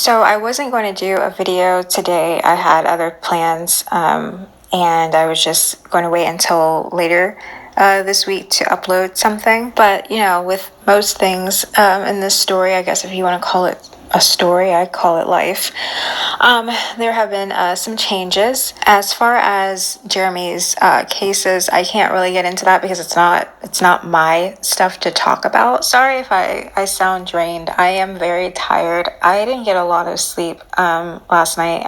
So I wasn't going to do a video today. I had other plans, and I was just going to wait until later this week to upload something. But, you know, with most things in this story, I guess if you want to call it a story, I call it life. There have been some changes. As far as Jeremy's cases, I can't really get into that because it's not my stuff to talk about. Sorry if I sound drained. I am very tired. I didn't get a lot of sleep last night.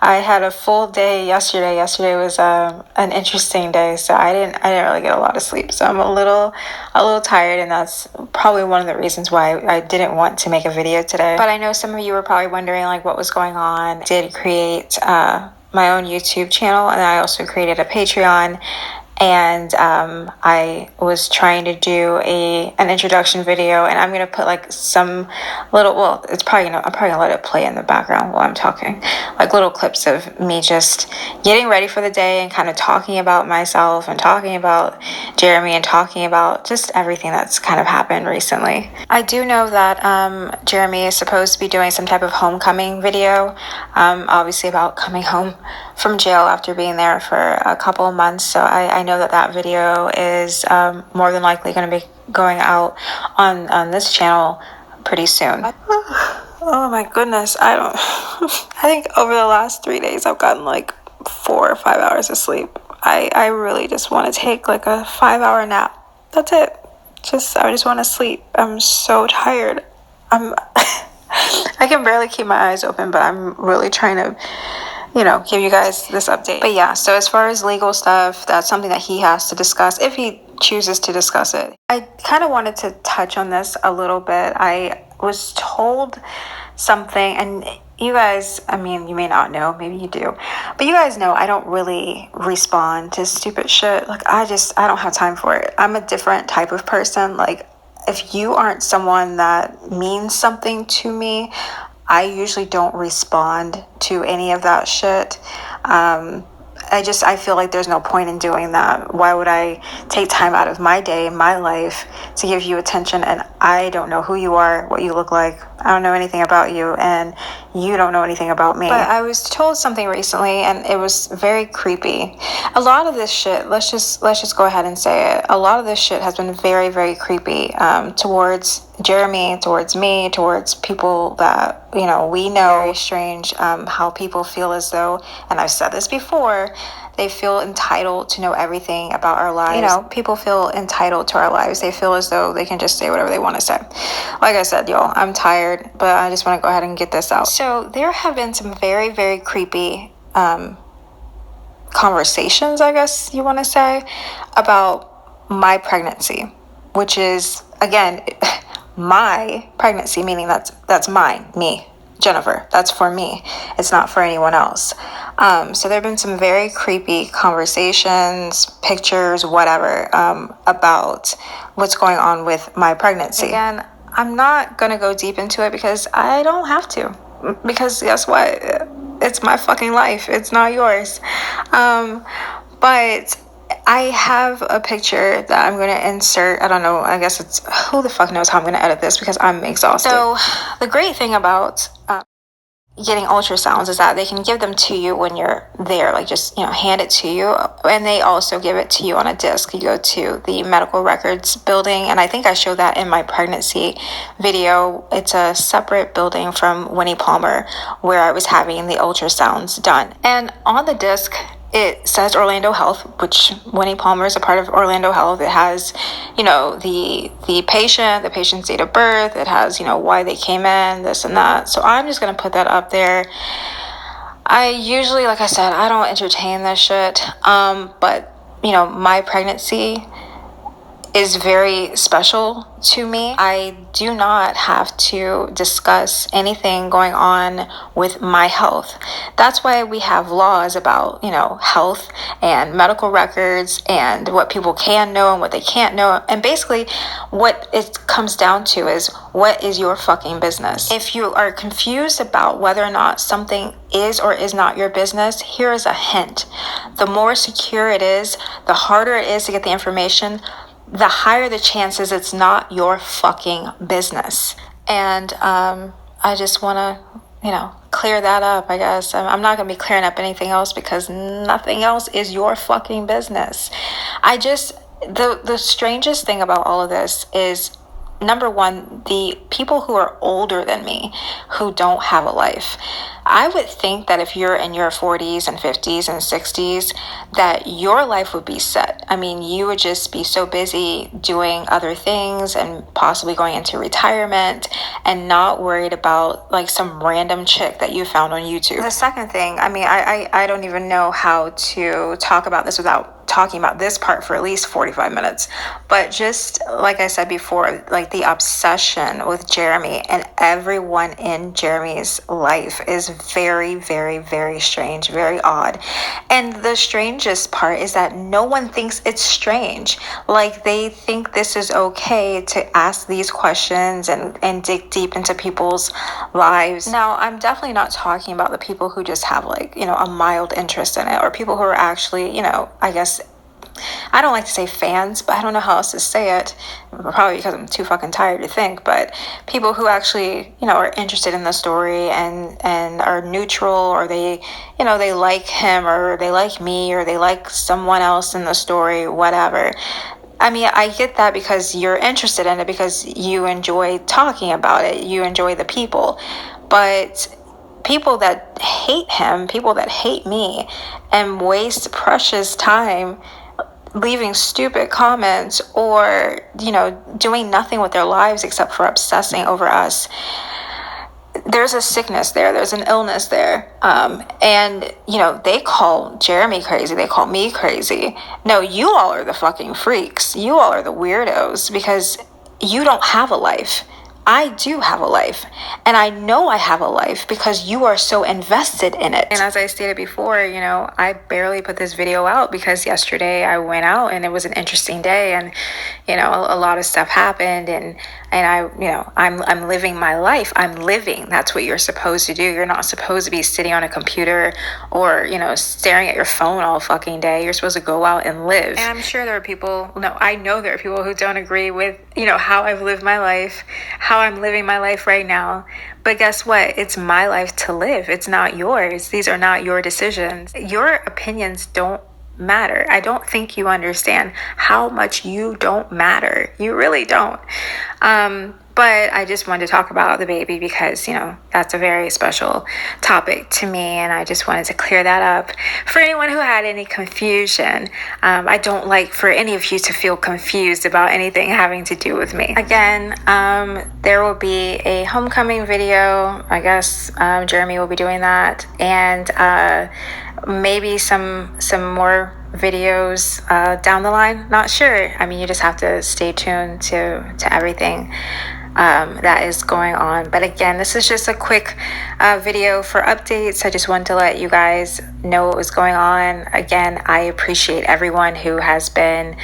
I had a full day yesterday. Yesterday was an interesting day, so I didn't really get a lot of sleep. So I'm a little tired, and that's probably one of the reasons why I didn't want to make a video today. But I know some of you were probably wondering like what was going on. I did create my own YouTube channel, and I also created a Patreon. And I was trying to do an introduction video, and I'm gonna put like some little, well, I'm probably gonna let it play in the background while I'm talking, like little clips of me just getting ready for the day and kind of talking about myself and talking about Jeremy and talking about just everything that's kind of happened recently. I do know that Jeremy is supposed to be doing some type of homecoming video, obviously about coming home from jail after being there for a couple of months. So I know that video is more than likely going to be going out on this channel pretty soon. Oh my goodness, I think over the last 3 days I've gotten like 4 or 5 hours of sleep. I really just want to take like a 5-hour nap. That's it. I just want to sleep. I'm so tired. I can barely keep my eyes open, but I'm really trying to give you guys this update. But yeah, so as far as legal stuff, that's something that he has to discuss if he chooses to discuss it. I kind of wanted to touch on this a little bit. I was told something, and you guys, I mean, you may not know, maybe you do, but you guys know I don't really respond to stupid shit. Like, I don't have time for it. I'm a different type of person. Like, if you aren't someone that means something to me, I usually don't respond to any of that shit. I feel like there's no point in doing that. Why would I take time out of my day, my life, to give you attention, and I don't know who you are, what you look like. I don't know anything about you, and you don't know anything about me. But I was told something recently, and it was very creepy. A lot of this shit, let's just go ahead and say it. A lot of this shit has been very, very creepy towards Jeremy, towards me, towards people that we know. Very strange how people feel as though, and I've said this before, they feel entitled to know everything about our lives. People feel entitled to our lives. They feel as though they can just say whatever they want to say. Like I said, y'all, I'm tired, but I just want to go ahead and get this out. So there have been some very, very creepy conversations, I guess you want to say, about my pregnancy, which is, again, my pregnancy, meaning that's mine, me, Jennifer. That's for me. It's not for anyone else. So there have been some very creepy conversations, pictures, whatever, about what's going on with my pregnancy. Again, I'm not going to go deep into it because I don't have to. Because guess what? It's my fucking life. It's not yours. But I have a picture that I'm going to insert. I don't know. I guess it's, who the fuck knows how I'm going to edit this because I'm exhausted. So the great thing about getting ultrasounds is that they can give them to you when you're there, like just hand it to you, and they also give it to you on a disc. You go to the medical records building, and I think I showed that in my pregnancy video. It's a separate building from Winnie Palmer where I was having the ultrasounds done, and on the disc it says Orlando Health, which Winnie Palmer is a part of Orlando Health. It has, the patient's date of birth. It has, why they came in, this and that. So I'm just going to put that up there. I usually, like I said, I don't entertain this shit. But, my pregnancy is very special to me. I do not have to discuss anything going on with my health. That's why we have laws about, health and medical records and what people can know and what they can't know. And basically what it comes down to is, what is your fucking business? If you are confused about whether or not something is or is not your business, here is a hint. The more secure it is, the harder it is to get the information, the higher the chances it's not your fucking business. And I just want to, clear that up, I guess. I'm not going to be clearing up anything else because nothing else is your fucking business. The strangest thing about all of this is, number one, the people who are older than me who don't have a life. I would think that if you're in your 40s and 50s and 60s, that your life would be set. I mean, you would just be so busy doing other things and possibly going into retirement and not worried about like some random chick that you found on YouTube. The second thing, I mean, I don't even know how to talk about this without talking about this part for at least 45 minutes. But just like I said before, like the obsession with Jeremy and everyone in Jeremy's life is very, very, very strange, very odd. And the strangest part is that no one thinks it's strange. Like they think this is okay to ask these questions and dig deep into people's lives. Now, I'm definitely not talking about the people who just have like, a mild interest in it, or people who are actually, I guess, I don't like to say fans, but I don't know how else to say it. Probably because I'm too fucking tired to think. But people who actually, are interested in the story and are neutral, or they like him, or they like me, or they like someone else in the story, whatever. I mean, I get that because you're interested in it, because you enjoy talking about it. You enjoy the people. But people that hate him, people that hate me, and waste precious time leaving stupid comments or, doing nothing with their lives except for obsessing over us. There's a sickness there. There's an illness there. And, they call Jeremy crazy. They call me crazy. No, you all are the fucking freaks. You all are the weirdos because you don't have a life. I do have a life, and I know I have a life because you are so invested in it. And as I stated before, I barely put this video out because yesterday I went out and it was an interesting day, and a lot of stuff happened, and I'm living my life. I'm living. That's what you're supposed to do. You're not supposed to be sitting on a computer or staring at your phone all fucking day. You're supposed to go out and live. And I'm sure there are people. No, I know there are people who don't agree with how I've lived my life, how I'm living my life right now. But guess what? It's my life to live. It's not yours. These are not your decisions. Your opinions don't matter. I don't think you understand how much you don't matter. You really don't. But I just wanted to talk about the baby because, that's a very special topic to me. And I just wanted to clear that up for anyone who had any confusion. I don't like for any of you to feel confused about anything having to do with me. Again, there will be a homecoming video. I guess Jeremy will be doing that. And maybe some more videos down the line. Not sure. I mean, you just have to stay tuned to everything that is going on. But again, this is just a quick video for updates. I just wanted to let you guys know what was going on. Again, I appreciate everyone who has been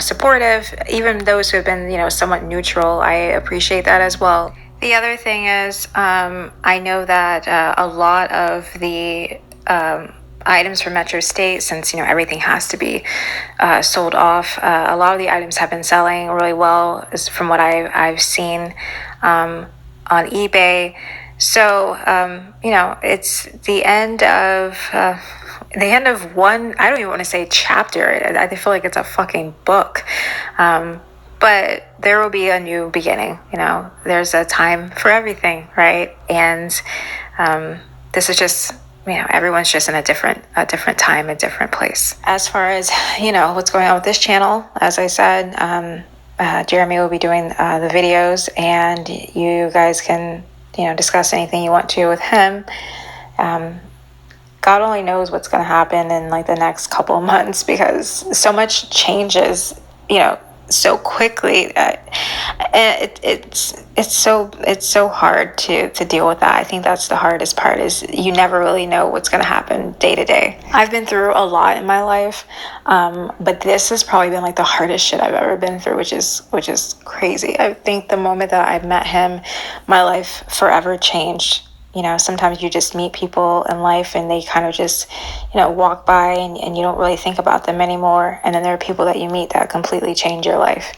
supportive, even those who have been somewhat neutral. I appreciate that as well. The other thing is, I know that a lot of the items from Metro State, since everything has to be sold off, a lot of the items have been selling really well, from what I've seen on eBay. So it's the end of one. I don't even want to say chapter. I feel like it's a fucking book. But there will be a new beginning. There's a time for everything, right? And this is just, everyone's just in a different time, a different place. As far as, what's going on with this channel, as I said, Jeremy will be doing the videos, and you guys can, discuss anything you want to with him. God only knows what's going to happen in like the next couple of months, because so much changes, so quickly. It's so hard to deal with that. I think that's the hardest part, is you never really know what's going to happen day to day. I've been through a lot in my life, but this has probably been like the hardest shit I've ever been through, which is crazy. I think the moment that I met him, my life forever changed. Sometimes you just meet people in life and they kind of just, walk by and you don't really think about them anymore. And then there are people that you meet that completely change your life.